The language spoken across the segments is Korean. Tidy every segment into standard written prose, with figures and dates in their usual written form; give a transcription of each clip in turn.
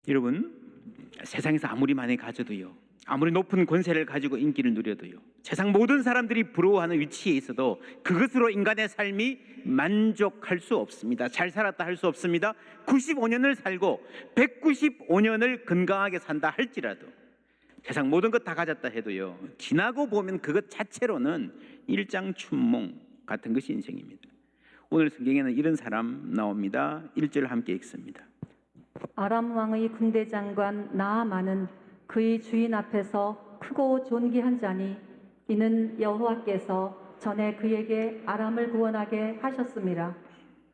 여러분, 세상에서 아무리 많이 가져도요, 아무리 높은 권세를 가지고 인기를 누려도요, 세상 모든 사람들이 부러워하는 위치에 있어도 그것으로 인간의 삶이 만족할 수 없습니다. 잘 살았다 할 수 없습니다. 95년을 살고 195년을 건강하게 산다 할지라도, 세상 모든 것 다 가졌다 해도요, 지나고 보면 그것 자체로는 일장춘몽 같은 것이 인생입니다. 오늘 성경에는 이런 사람 나옵니다. 1절 함께 읽습니다. 아람 왕의 군대 장관 나아만은 그의 주인 앞에서 크고 존귀한 자니 이는 여호와께서 전에 그에게 아람을 구원하게 하셨음이라.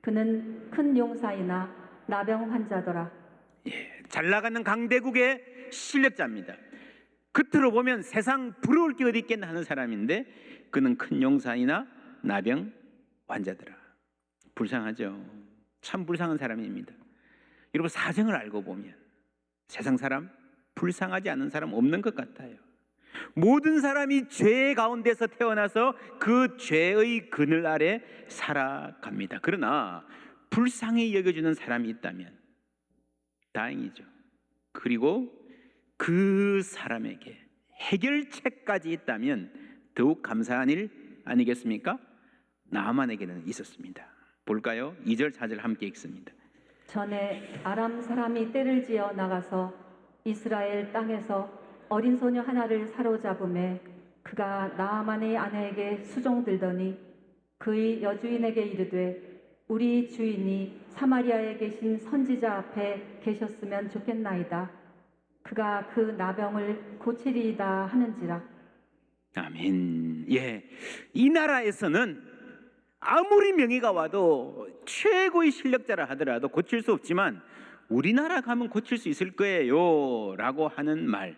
그는 큰 용사이나 나병 환자더라. 잘 나가는 강대국의 실력자입니다. 겉으로 보면 세상 부러울 게 어디 있겠나 하는 사람인데, 그는 큰 용사이나 나병 환자더라. 불쌍하죠. 참 불쌍한 사람입니다. 여러분, 사정을 알고 보면 세상 사람 불쌍하지 않은 사람 없는 것 같아요. 모든 사람이 죄 가운데서 태어나서 그 죄의 그늘 아래 살아갑니다. 그러나 불쌍히 여겨주는 사람이 있다면 다행이죠. 그리고 그 사람에게 해결책까지 있다면 더욱 감사한 일 아니겠습니까? 나아만에게는 있었습니다. 볼까요? 2절 4절 함께 읽습니다. 전에 아람 사람이 떼를 지어 나가서 이스라엘 땅에서 어린 소녀 하나를 사로잡음에 그가 나아만의 아내에게 수종들더니 그의 여주인에게 이르되 우리 주인이 사마리아에 계신 선지자 앞에 계셨으면 좋겠나이다. 그가 그 나병을 고치리이다 하는지라. 아멘. 예, 이 나라에서는 아무리 명예가 와도 최고의 실력자라 하더라도 고칠 수 없지만 우리나라 가면 고칠 수 있을 거예요 라고 하는 말,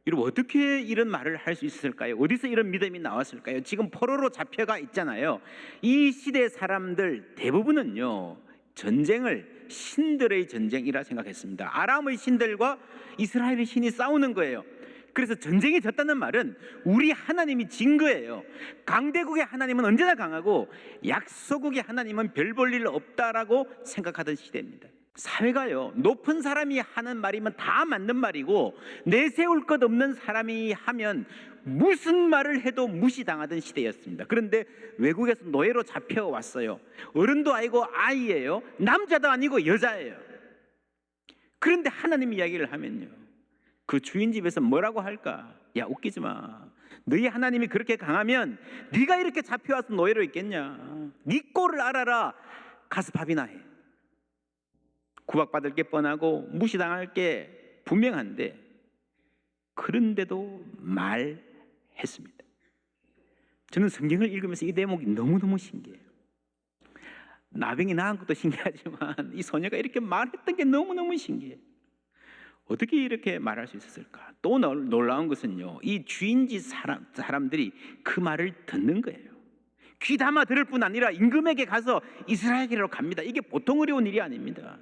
여러분 어떻게 이런 말을 할 수 있을까요? 어디서 이런 믿음이 나왔을까요? 지금 포로로 잡혀가 있잖아요. 이 시대 사람들 대부분은요, 전쟁을 신들의 전쟁이라 생각했습니다. 아람의 신들과 이스라엘의 신이 싸우는 거예요. 그래서 전쟁이 졌다는 말은 우리 하나님이 진 거예요. 강대국의 하나님은 언제나 강하고 약소국의 하나님은 별 볼 일 없다라고 생각하던 시대입니다. 사회가요, 높은 사람이 하는 말이면 다 맞는 말이고 내세울 것 없는 사람이 하면 무슨 말을 해도 무시당하던 시대였습니다. 그런데 외국에서 노예로 잡혀왔어요. 어른도 아니고 아이예요. 남자도 아니고 여자예요. 그런데 하나님 이야기를 하면요, 그 주인 집에서 뭐라고 할까? 야, 웃기지 마. 너희 하나님이 그렇게 강하면 네가 이렇게 잡혀와서 노예로 있겠냐? 네 꼴을 알아라. 가서 밥이나 해. 구박받을 게 뻔하고 무시당할 게 분명한데 그런데도 말했습니다. 저는 성경을 읽으면서 이 대목이 너무너무 신기해요. 나병이 나은 것도 신기하지만 이 소녀가 이렇게 말했던 게 너무너무 신기해요. 어떻게 이렇게 말할 수 있었을까? 또 놀라운 것은요, 이 주인지 사람들이 그 말을 듣는 거예요. 귀 담아 들을 뿐 아니라 임금에게 가서 이스라엘로 갑니다. 이게 보통 어려운 일이 아닙니다.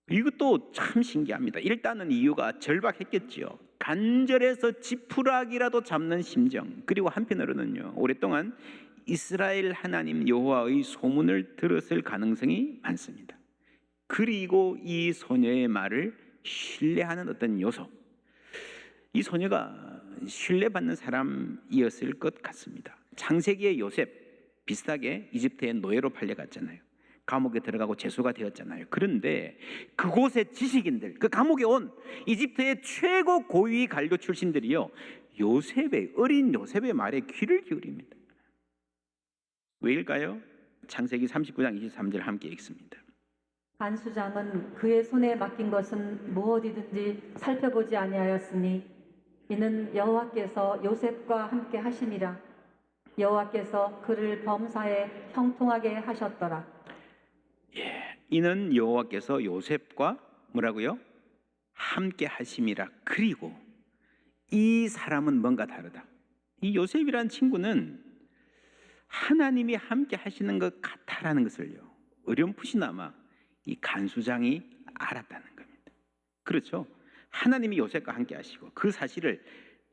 이것도 참 신기합니다. 일단은 이유가 절박했겠지요. 간절해서 지푸라기라도 잡는 심정, 그리고 한편으로는요, 오랫동안 이스라엘 하나님 여호와의 소문을 들었을 가능성이 많습니다. 그리고 이 소녀의 말을 신뢰하는 어떤 요소, 이 소녀가 신뢰받는 사람이었을 것 같습니다. 창세기의 요셉 비슷하게 이집트의 노예로 팔려갔잖아요. 감옥에 들어가고 죄수가 되었잖아요. 그런데 그곳의 지식인들, 그 감옥에 온 이집트의 최고 고위 관료 출신들이요, 어린 요셉의 말에 귀를 기울입니다. 왜일까요? 창세기 39장 23절 함께 읽습니다. 간수장은 그의 손에 맡긴 것은 무엇이든지 살펴보지 아니하였으니 이는 여호와께서 요셉과 함께 하심이라. 여호와께서 그를 범사에 형통하게 하셨더라. 이는 여호와께서 요셉과 뭐라고요? 함께 하심이라. 그리고 이 사람은 뭔가 다르다. 이 요셉이라는 친구는 하나님이 함께 하시는 것 같다라는 것을요, 어렴풋이나마 이 간수장이 알았다는 겁니다. 그렇죠? 하나님이 요셉과 함께 하시고 그 사실을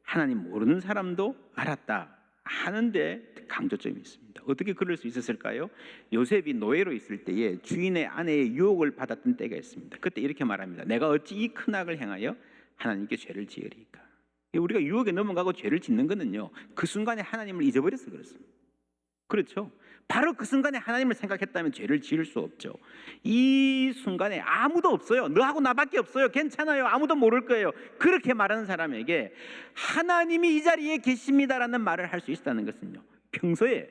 하나님 모르는 사람도 알았다 하는데 강조점이 있습니다. 어떻게 그럴 수 있었을까요? 요셉이 노예로 있을 때에 주인의 아내의 유혹을 받았던 때가 있습니다. 그때 이렇게 말합니다. 내가 어찌 이 큰 악을 행하여 하나님께 죄를 지으리까? 우리가 유혹에 넘어가고 죄를 짓는 거는요, 그 순간에 하나님을 잊어버려서 그렇습니다. 그렇죠? 바로 그 순간에 하나님을 생각했다면 죄를 지을 수 없죠. 이 순간에 아무도 없어요. 너하고 나밖에 없어요. 괜찮아요. 아무도 모를 거예요. 그렇게 말하는 사람에게 하나님이 이 자리에 계십니다라는 말을 할 수 있다는 것은요, 평소에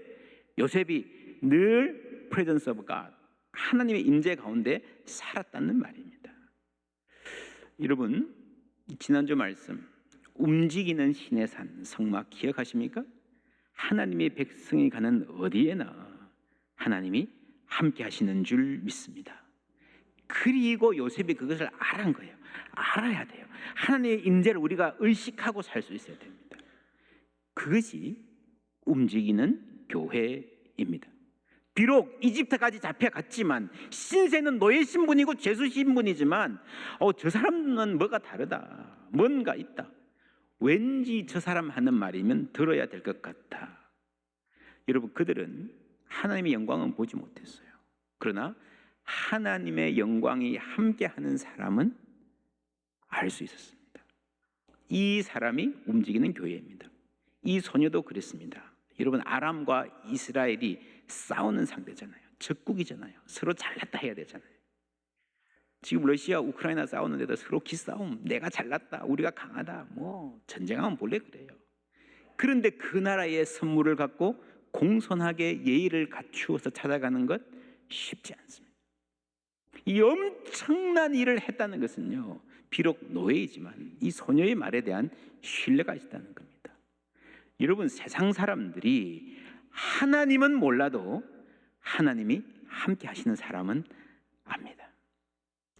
요셉이 늘 presence of God, 하나님의 임재 가운데 살았다는 말입니다. 여러분, 지난주 말씀 움직이는 신의 산 성막 기억하십니까? 하나님의 백성이 가는 어디에나 하나님이 함께 하시는 줄 믿습니다. 그리고 요셉이 그것을 알은 거예요. 알아야 돼요. 하나님의 임재를 우리가 의식하고 살 수 있어야 됩니다. 그것이 움직이는 교회입니다. 비록 이집트까지 잡혀갔지만 신세는 노예 신분이고 죄수 신분이지만 저 사람은 뭐가 다르다. 뭔가 있다. 왠지 저 사람 하는 말이면 들어야 될 것 같아. 여러분, 그들은 하나님의 영광은 보지 못했어요. 그러나 하나님의 영광이 함께하는 사람은 알 수 있었습니다. 이 사람이 움직이는 교회입니다. 이 소녀도 그랬습니다. 여러분, 아람과 이스라엘이 싸우는 상대잖아요. 적국이잖아요. 서로 잘났다 해야 되잖아요. 지금 러시아 우크라이나 싸우는데도 서로 기싸움, 내가 잘났다, 우리가 강하다, 뭐 전쟁하면 본래 그래요. 그런데 그 나라의 선물을 갖고 공손하게 예의를 갖추어서 찾아가는 것 쉽지 않습니다. 이 엄청난 일을 했다는 것은요, 비록 노예이지만 이 소녀의 말에 대한 신뢰가 있다는 겁니다. 여러분, 세상 사람들이 하나님은 몰라도 하나님이 함께 하시는 사람은 압니다.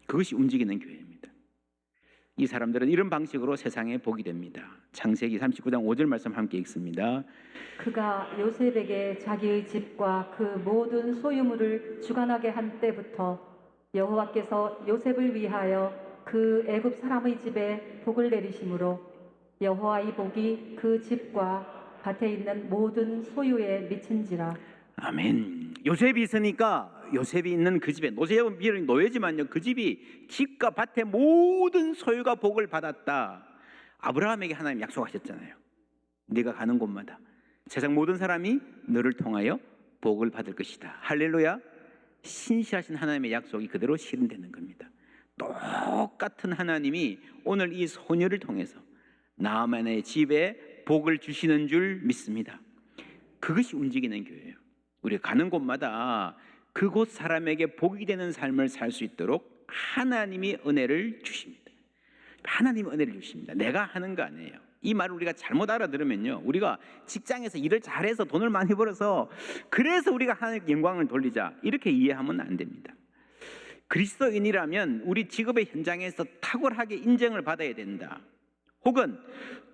그것이 움직이는 교회입니다. 이 사람들은 이런 방식으로 세상에 보게 됩니다. 창세기 39장 5절 말씀 함께 읽습니다. 그가 요셉에게 자기의 집과 그 모든 소유물을 주관하게 한 때부터 여호와께서 요셉을 위하여 그 애굽 사람의 집에 복을 내리심으로 여호와의 복이 그 집과 밭에 있는 모든 소유에 미친지라. 아멘. 요셉이 있으니까 요셉이 있는 그 집에, 요셉은 노예지만요, 그 집이 집과 밭의 모든 소유가 복을 받았다. 아브라함에게 하나님 약속하셨잖아요. 네가 가는 곳마다 세상 모든 사람이 너를 통하여 복을 받을 것이다. 할렐루야. 신실하신 하나님의 약속이 그대로 실현되는 겁니다. 똑같은 하나님이 오늘 이 소녀를 통해서 나만의 집에 복을 주시는 줄 믿습니다. 그것이 움직이는 교회예요. 우리가 가는 곳마다 그곳 사람에게 복이 되는 삶을 살 수 있도록 하나님이 은혜를 주십니다. 하나님이 은혜를 주십니다. 내가 하는 거 아니에요. 이 말을 우리가 잘못 알아들으면요, 우리가 직장에서 일을 잘해서 돈을 많이 벌어서 그래서 우리가 하나님께 영광을 돌리자, 이렇게 이해하면 안 됩니다. 그리스도인이라면 우리 직업의 현장에서 탁월하게 인정을 받아야 된다. 혹은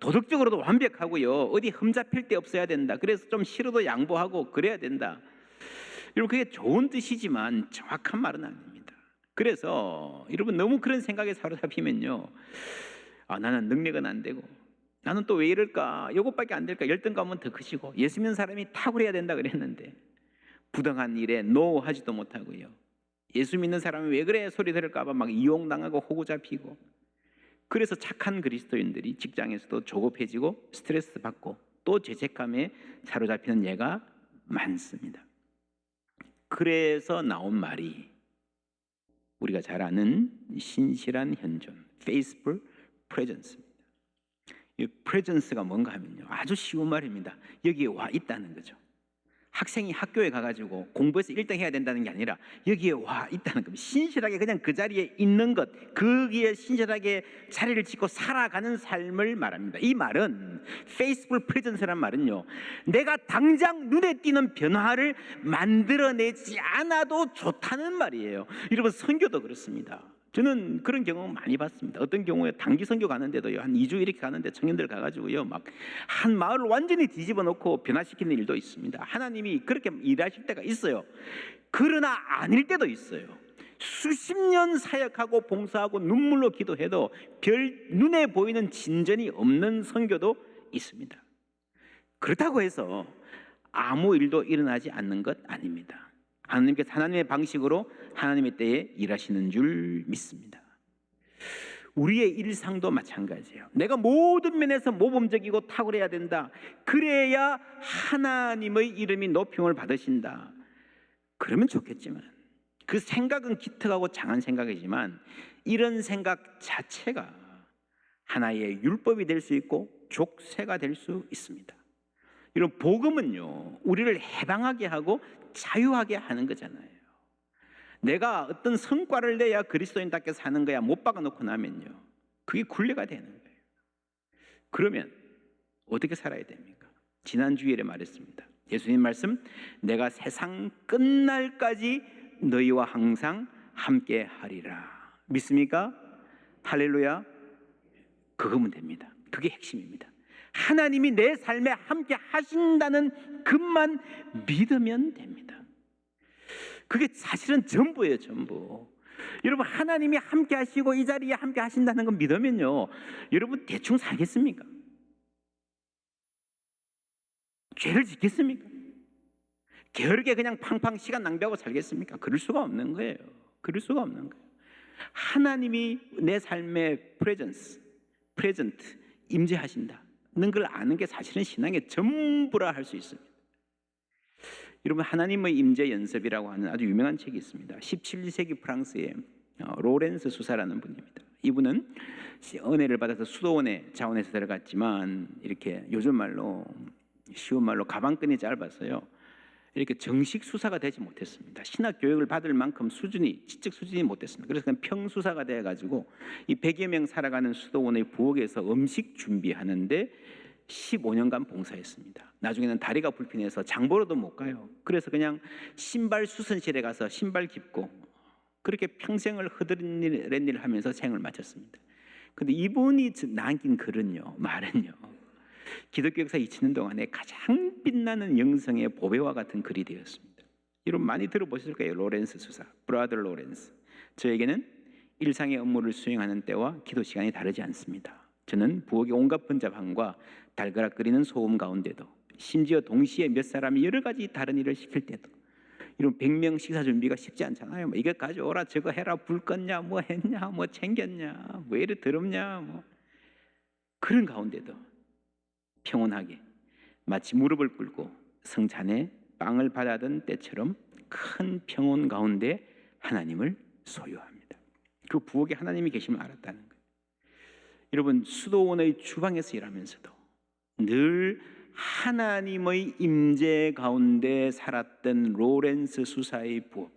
도덕적으로도 완벽하고요, 어디 흠잡힐 데 없어야 된다. 그래서 좀 싫어도 양보하고 그래야 된다. 여러분, 그게 좋은 뜻이지만 정확한 말은 아닙니다. 그래서 여러분, 너무 그런 생각에 사로잡히면요, 나는 능력은 안 되고, 나는 또 왜 이럴까, 이것밖에 안 될까, 열등감은 더 크시고, 예수 믿는 사람이 탁월해야 된다 그랬는데 부당한 일에 노 하지도 못하고요, 예수 믿는 사람이 왜 그래 소리 들을까 봐 막 이용당하고 호구 잡히고, 그래서 착한 그리스도인들이 직장에서도 조급해지고 스트레스 받고 또 죄책감에 사로잡히는 예가 많습니다. 그래서 나온 말이 우리가 잘 아는 신실한 현존, faithful presence입니다. 이 presence가 뭔가 하면요, 아주 쉬운 말입니다. 여기에 와 있다는 거죠. 학생이 학교에 가가지고 공부해서 1등 해야 된다는 게 아니라 여기에 와 있다는 겁니다. 신실하게 그냥 그 자리에 있는 것, 거기에 신실하게 자리를 짓고 살아가는 삶을 말합니다. 이 말은 faithful presence란 말은요, 내가 당장 눈에 띄는 변화를 만들어내지 않아도 좋다는 말이에요. 여러분, 선교도 그렇습니다. 저는 그런 경험 많이 봤습니다. 어떤 경우에 단기 선교 가는데도요, 한 2주 이렇게 가는데 청년들 가가지고요, 막 한 마을을 완전히 뒤집어 놓고 변화시키는 일도 있습니다. 하나님이 그렇게 일하실 때가 있어요. 그러나 아닐 때도 있어요. 수십 년 사역하고 봉사하고 눈물로 기도해도 별 눈에 보이는 진전이 없는 선교도 있습니다. 그렇다고 해서 아무 일도 일어나지 않는 것 아닙니다. 하나님께서 하나님의 방식으로 하나님의 때에 일하시는 줄 믿습니다. 우리의 일상도 마찬가지예요. 내가 모든 면에서 모범적이고 탁월해야 된다. 그래야 하나님의 이름이 높임을 받으신다. 그러면 좋겠지만, 그 생각은 기특하고 장한 생각이지만 이런 생각 자체가 하나의 율법이 될 수 있고 족쇄가 될 수 있습니다. 이런 복음은요, 우리를 해방하게 하고 자유하게 하는 거잖아요. 내가 어떤 성과를 내야 그리스도인답게 사는 거야 못 박아놓고 나면요, 그게 굴레가 되는 거예요. 그러면 어떻게 살아야 됩니까? 지난 주일에 말했습니다. 예수님 말씀, 내가 세상 끝날까지 너희와 항상 함께 하리라. 믿습니까? 할렐루야. 그거면 됩니다. 그게 핵심입니다. 하나님이 내 삶에 함께 하신다는 것만 믿으면 됩니다. 그게 사실은 전부예요, 전부. 여러분, 하나님이 함께 하시고 이 자리에 함께 하신다는 건 믿으면요, 여러분 대충 살겠습니까? 죄를 짓겠습니까? 게으르게 그냥 팡팡 시간 낭비하고 살겠습니까? 그럴 수가 없는 거예요. 그럴 수가 없는 거예요. 하나님이 내 삶의 프레젠트, 임재하신다는 걸 아는 게 사실은 신앙의 전부라 할 수 있습니다. 여러분, 하나님의 임재 연습이라고 하는 아주 유명한 책이 있습니다. 17세기 프랑스의 로렌스 수사라는 분입니다. 이분은 은혜를 받아서 수도원에 자원해서 들어갔지만, 이렇게 요즘 말로 쉬운 말로 가방끈이 짧았어요. 이렇게 정식 수사가 되지 못했습니다. 신학 교육을 받을 만큼 지적 수준이 못됐습니다. 그래서 그냥 평수사가 돼가지고 이 100여 명 살아가는 수도원의 부엌에서 음식 준비하는데 15년간 봉사했습니다. 나중에는 다리가 불편해서 장 보러도 못 가요. 그래서 그냥 신발 수선실에 가서 신발 깁고 그렇게 평생을 흐드렛 일 하면서 생을 마쳤습니다. 근데 이분이 남긴 말은요, 기독교 역사 2000년 동안에 가장 빛나는 영성의 보배와 같은 글이 되었습니다. 여러분 많이 들어보셨을 거예요. 로렌스 수사, 브라더 로렌스. 저에게는 일상의 업무를 수행하는 때와 기도 시간이 다르지 않습니다. 저는 부엌의 온갖 번잡함과 달그락거리는 소음 가운데도, 심지어 동시에 몇 사람이 여러 가지 다른 일을 시킬 때도, 이런 100명 식사 준비가 쉽지 않잖아요. 뭐 이거 가져오라, 저거 해라, 불 껐냐, 뭐 했냐, 뭐 챙겼냐, 뭐 이래 더럽냐, 뭐 그런 가운데도 평온하게 마치 무릎을 꿇고 성찬에 빵을 받아든 때처럼 큰 평온 가운데 하나님을 소유합니다. 그 부엌에 하나님이 계심을 알았다는 거예요. 여러분, 수도원의 주방에서 일하면서도 늘 하나님의 임재 가운데 살았던 로렌스 수사의 부엌,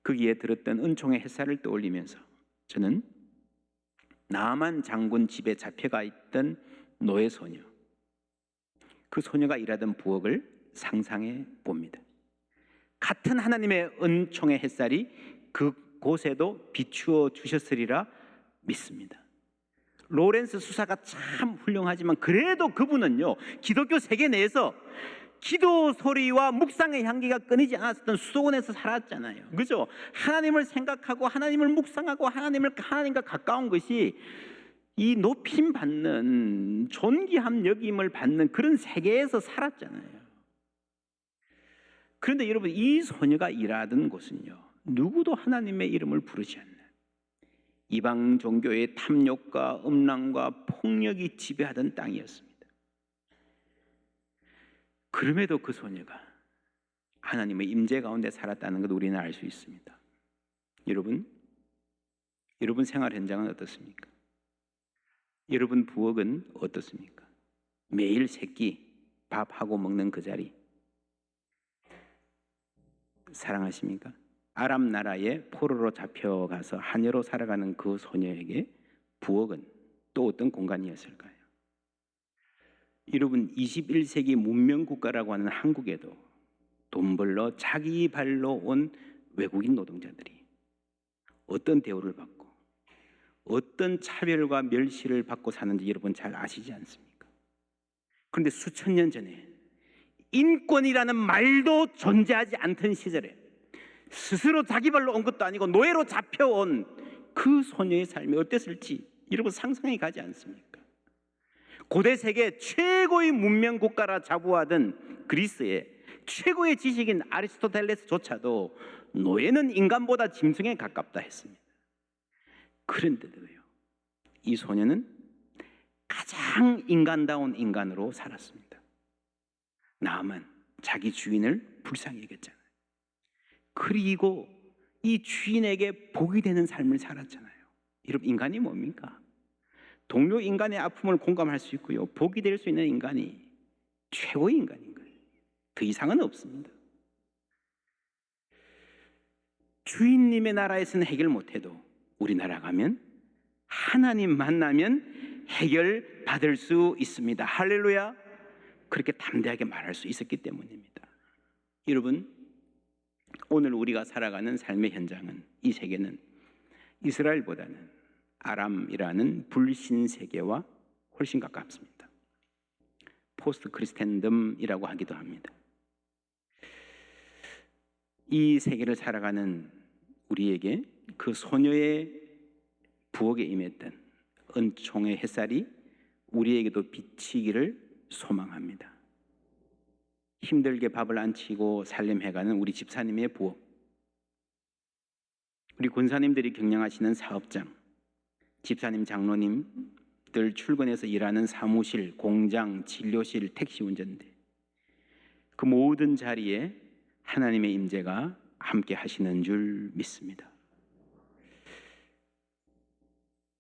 거기에 들었던 은총의 햇살을 떠올리면서 저는 나만 장군 집에 잡혀가 있던 노예 소녀, 그 소녀가 일하던 부엌을 상상해 봅니다. 같은 하나님의 은총의 햇살이 그곳에도 비추어 주셨으리라 믿습니다. 로렌스 수사가 참 훌륭하지만 그래도 그분은요, 기독교 세계 내에서 기도 소리와 묵상의 향기가 끊이지 않았던 수도원에서 살았잖아요. 그죠? 하나님을 생각하고 하나님을 묵상하고 하나님과 가까운 것이 이 높임 받는, 존귀함 여김을 받는 그런 세계에서 살았잖아요. 그런데 여러분, 이 소녀가 일하던 곳은요, 누구도 하나님의 이름을 부르지 않는 이방 종교의 탐욕과 음란과 폭력이 지배하던 땅이었습니다. 그럼에도 그 소녀가 하나님의 임재 가운데 살았다는 것 우리는 알 수 있습니다. 여러분 생활 현장은 어떻습니까? 여러분 부엌은 어떻습니까? 매일 세끼 밥하고 먹는 그 자리 사랑하십니까? 아람 나라의 포로로 잡혀가서 하녀로 살아가는 그 소녀에게 부엌은 또 어떤 공간이었을까요? 여러분, 21세기 문명국가라고 하는 한국에도 돈 벌러 자기 발로 온 외국인 노동자들이 어떤 대우를 받고 어떤 차별과 멸시를 받고 사는지 여러분 잘 아시지 않습니까? 그런데 수천 년 전에 인권이라는 말도 존재하지 않던 시절에 스스로 자기 발로 온 것도 아니고 노예로 잡혀온 그 소녀의 삶이 어땠을지 여러분 상상이 가지 않습니까? 고대 세계 최고의 문명 국가라 자부하던 그리스의 최고의 지식인 아리스토텔레스조차도 노예는 인간보다 짐승에 가깝다 했습니다. 그런데도요, 이 소녀는 가장 인간다운 인간으로 살았습니다. 나아만 자기 주인을 불쌍히 여겼잖아요. 그리고 이 주인에게 복이 되는 삶을 살았잖아요. 여러분, 인간이 뭡니까? 동료 인간의 아픔을 공감할 수 있고요, 복이 될 수 있는 인간이 최고의 인간인 거예요. 그 이상은 없습니다. 주인님의 나라에서는 해결 못해도 우리나라 가면 하나님 만나면 해결 받을 수 있습니다. 할렐루야. 그렇게 담대하게 말할 수 있었기 때문입니다. 여러분, 오늘 우리가 살아가는 삶의 현장은, 이 세계는 이스라엘보다는 아람이라는 불신 세계와 훨씬 가깝습니다. 포스트 크리스텐덤이라고 하기도 합니다. 이 세계를 살아가는 우리에게 그 소녀의 부엌에 임했던 은총의 햇살이 우리에게도 비치기를 소망합니다. 힘들게 밥을 안 치고 살림해가는 우리 집사님의 부엌, 우리 권사님들이 경영하시는 사업장, 집사님, 장로님들 출근해서 일하는 사무실, 공장, 진료실, 택시 운전대, 그 모든 자리에 하나님의 임재가 함께 하시는 줄 믿습니다.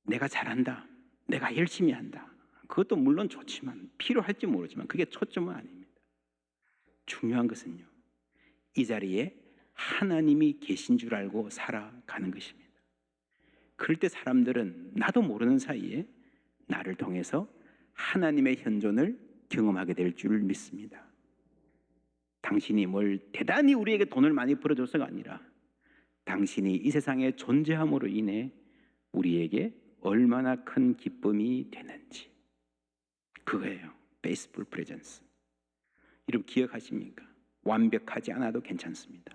내가 잘한다, 내가 열심히 한다, 그것도 물론 좋지만, 필요할지 모르지만 그게 초점은 아닙니다. 중요한 것은요, 이 자리에 하나님이 계신 줄 알고 살아가는 것입니다. 그럴 때 사람들은 나도 모르는 사이에 나를 통해서 하나님의 현존을 경험하게 될 줄 믿습니다. 당신이 뭘 대단히 우리에게 돈을 많이 벌어줘서가 아니라 당신이 이 세상에 존재함으로 인해 우리에게 얼마나 큰 기쁨이 되는지, 그거예요. 페이스풀 프레젠스. 여러분, 기억하십니까? 완벽하지 않아도 괜찮습니다.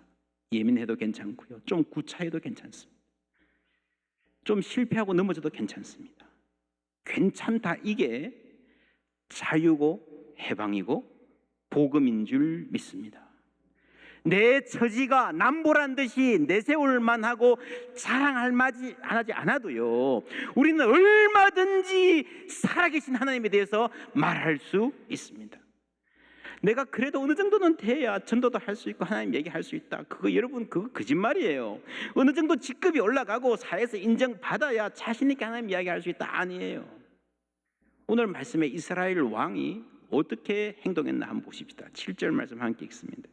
예민해도 괜찮고요, 좀 구차해도 괜찮습니다. 좀 실패하고 넘어져도 괜찮습니다. 괜찮다, 이게 자유고 해방이고 복음인 줄 믿습니다. 내 처지가 남보란 듯이 내세울만 하고 자랑할 만하지 않아도요, 우리는 얼마든지 살아계신 하나님에 대해서 말할 수 있습니다. 내가 그래도 어느 정도는 돼야 전도도 할 수 있고 하나님 얘기할 수 있다, 그거 여러분, 그거 거짓말이에요. 어느 정도 직급이 올라가고 사회에서 인정받아야 자신 있게 하나님 이야기할 수 있다, 아니에요. 오늘 말씀에 이스라엘 왕이 어떻게 행동했나 한번 보십시다. 7절 말씀 함께 읽습니다.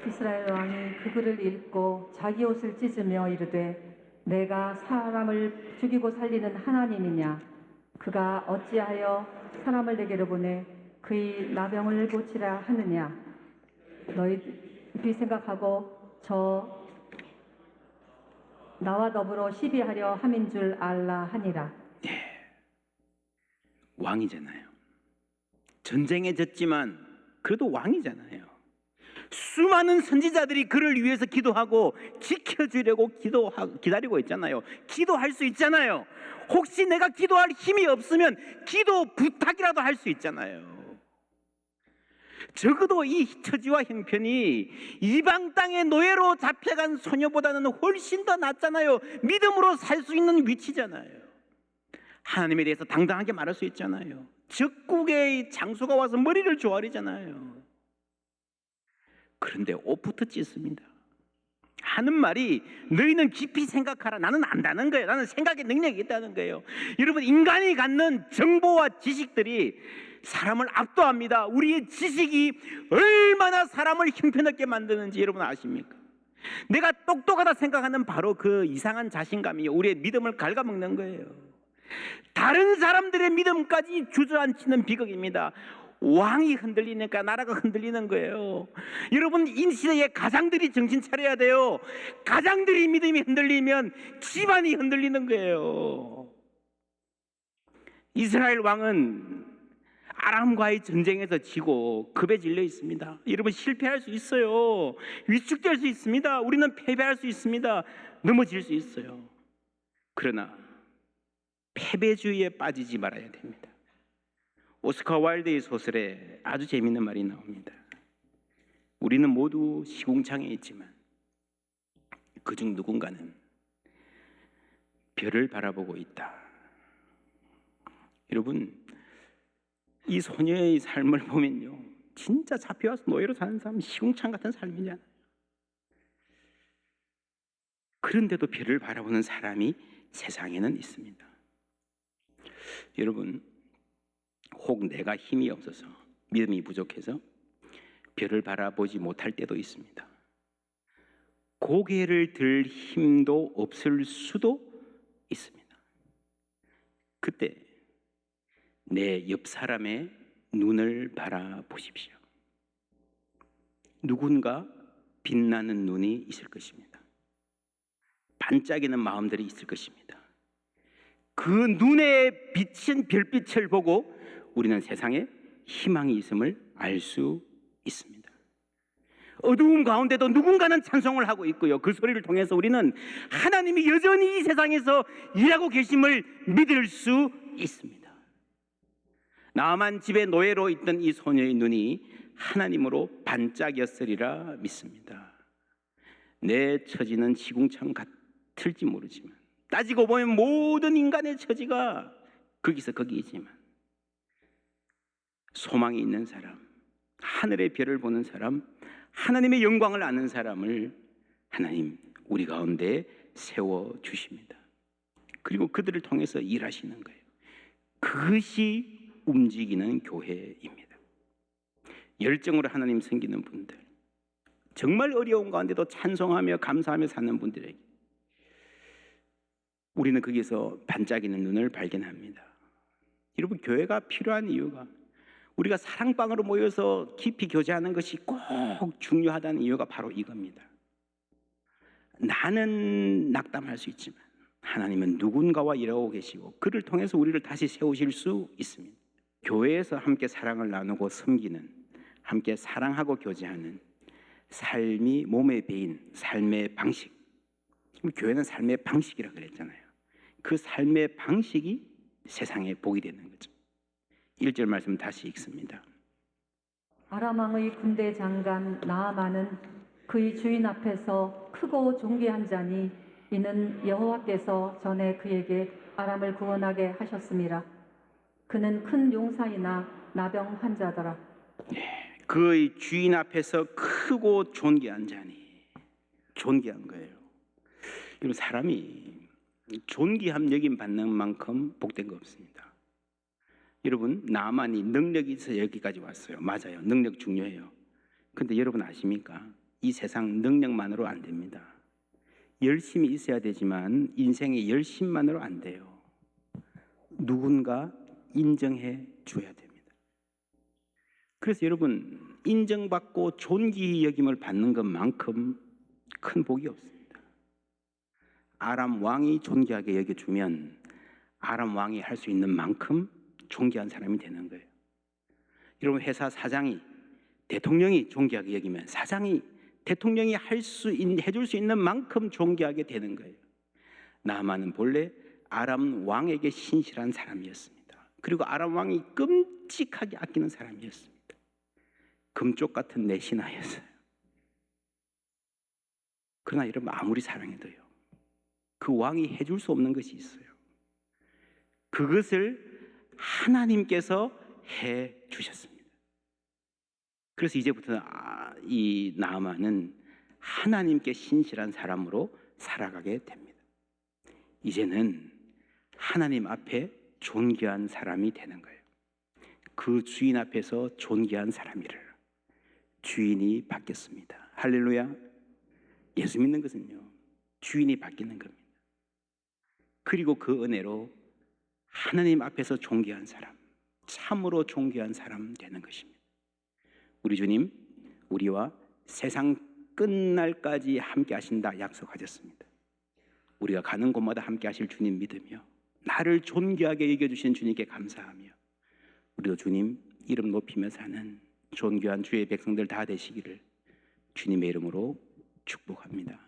이스라엘 왕이 그 글을 읽고 자기 옷을 찢으며 이르되 내가 사람을 죽이고 살리는 하나님이냐? 그가 어찌하여 사람을 내게로 보내 그의 나병을 고치라 하느냐? 너희들이 생각하고 저 나와 더불어 시비하려 함인 줄 알라 하니라. 왕이잖아요. 전쟁에 졌지만 그래도 왕이잖아요. 수많은 선지자들이 그를 위해서 기도하고 지켜주려고 기다리고 있잖아요. 기도할 수 있잖아요. 혹시 내가 기도할 힘이 없으면 기도 부탁이라도 할 수 있잖아요. 적어도 이 처지와 형편이 이방 땅의 노예로 잡혀간 소녀보다는 훨씬 더 낫잖아요. 믿음으로 살 수 있는 위치잖아요. 하나님에 대해서 당당하게 말할 수 있잖아요. 적국의 장수가 와서 머리를 조아리잖아요. 그런데 옷부터 찢습니다. 하는 말이 너희는 깊이 생각하라. 나는 안다는 거예요. 나는 생각의 능력이 있다는 거예요. 여러분, 인간이 갖는 정보와 지식들이 사람을 압도합니다. 우리의 지식이 얼마나 사람을 형편없게 만드는지 여러분 아십니까? 내가 똑똑하다 생각하는 바로 그 이상한 자신감이 우리의 믿음을 갉아먹는 거예요. 다른 사람들의 믿음까지 주저앉히는 비극입니다. 왕이 흔들리니까 나라가 흔들리는 거예요. 여러분, 이 시대에 가장들이 정신 차려야 돼요. 가장들이 믿음이 흔들리면 집안이 흔들리는 거예요. 이스라엘 왕은 아람과의 전쟁에서 지고 급에 질려 있습니다. 여러분, 실패할 수 있어요. 위축될 수 있습니다. 우리는 패배할 수 있습니다. 넘어질 수 있어요. 그러나 패배주의에 빠지지 말아야 됩니다. 오스카 와일드의 소설에 아주 재미있는 말이 나옵니다. 우리는 모두 시궁창에 있지만 그중 누군가는 별을 바라보고 있다. 여러분, 이 소녀의 삶을 보면요, 진짜 잡혀와서 노예로 사는 사람 시궁창 같은 삶이잖아요. 그런데도 별을 바라보는 사람이 세상에는 있습니다. 여러분, 혹 내가 힘이 없어서 믿음이 부족해서 별을 바라보지 못할 때도 있습니다. 고개를 들 힘도 없을 수도 있습니다. 그때 내 옆 사람의 눈을 바라보십시오. 누군가 빛나는 눈이 있을 것입니다. 반짝이는 마음들이 있을 것입니다. 그 눈에 비친 별빛을 보고 우리는 세상에 희망이 있음을 알 수 있습니다. 어두운 가운데도 누군가는 찬송을 하고 있고요. 그 소리를 통해서 우리는 하나님이 여전히 이 세상에서 일하고 계심을 믿을 수 있습니다. 나만 집에 노예로 있던 이 소녀의 눈이 하나님으로 반짝였으리라 믿습니다. 내 처지는 시궁창 같을지 모르지만, 따지고 보면 모든 인간의 처지가 거기서 거기이지만, 소망이 있는 사람, 하늘의 별을 보는 사람, 하나님의 영광을 아는 사람을 하나님 우리 가운데 세워주십니다. 그리고 그들을 통해서 일하시는 거예요. 그것이 움직이는 교회입니다. 열정으로 하나님 섬기는 분들, 정말 어려운 가운데도 찬송하며 감사하며 사는 분들에게 우리는 거기서 반짝이는 눈을 발견합니다. 여러분, 교회가 필요한 이유가, 우리가 사랑방으로 모여서 깊이 교제하는 것이 꼭 중요하다는 이유가 바로 이겁니다. 나는 낙담할 수 있지만 하나님은 누군가와 일하고 계시고 그를 통해서 우리를 다시 세우실 수 있습니다. 교회에서 함께 사랑을 나누고 섬기는, 함께 사랑하고 교제하는 삶이 몸에 배인 삶의 방식, 교회는 삶의 방식이라 그랬잖아요. 그 삶의 방식이 세상에 복이 되는 거죠. 1절 말씀 다시 읽습니다. 아람 왕의 군대 장관 나아만은 그의 주인 앞에서 크고 존귀한 자니 이는 여호와께서 전에 그에게 아람을 구원하게 하셨음이라. 그는 큰 용사이나 나병 환자더라. 그의 주인 앞에서 크고 존귀한 자니, 존귀한 거예요. 여러분, 사람이 존귀함 여김 받는 만큼 복된 거 없습니다. 여러분, 나만이 능력이 있어서 여기까지 왔어요. 맞아요. 능력 중요해요. 근데 여러분 아십니까? 이 세상 능력만으로 안 됩니다. 열심히 있어야 되지만 인생의 열심만으로 안 돼요. 누군가 인정해 줘야 됩니다. 그래서 여러분, 인정받고 존귀 여김을 받는 것만큼 큰 복이 없습니다. 아람 왕이 존귀하게 여겨주면 아람 왕이 할 수 있는 만큼 존귀한 사람이 되는 거예요. 여러분, 회사 사장이 대통령이 존귀하게 여기면 사장이 대통령이 해줄 수 있는 만큼 존귀하게 되는 거예요. 나아만은 본래 아람 왕에게 신실한 사람이었습니다. 그리고 아람 왕이 끔찍하게 아끼는 사람이었습니다. 금쪽 같은 내 신하였어요. 그러나 여러분, 아무리 사랑해도요, 그 왕이 해줄 수 없는 것이 있어요. 그것을 하나님께서 해 주셨습니다. 그래서 이제부터 이 나아만은 하나님께 신실한 사람으로 살아가게 됩니다. 이제는 하나님 앞에 존귀한 사람이 되는 거예요. 그 주인 앞에서 존귀한 사람이를 주인이 바뀌었습니다. 할렐루야. 예수 믿는 것은요, 주인이 바뀌는 겁니다. 그리고 그 은혜로 하나님 앞에서 존귀한 사람, 참으로 존귀한 사람 되는 것입니다. 우리 주님, 우리와 세상 끝날까지 함께 하신다 약속하셨습니다. 우리가 가는 곳마다 함께 하실 주님 믿으며 나를 존귀하게 여겨주신 주님께 감사하며 우리도 주님 이름 높이며 사는 존귀한 주의 백성들 다 되시기를 주님의 이름으로 축복합니다.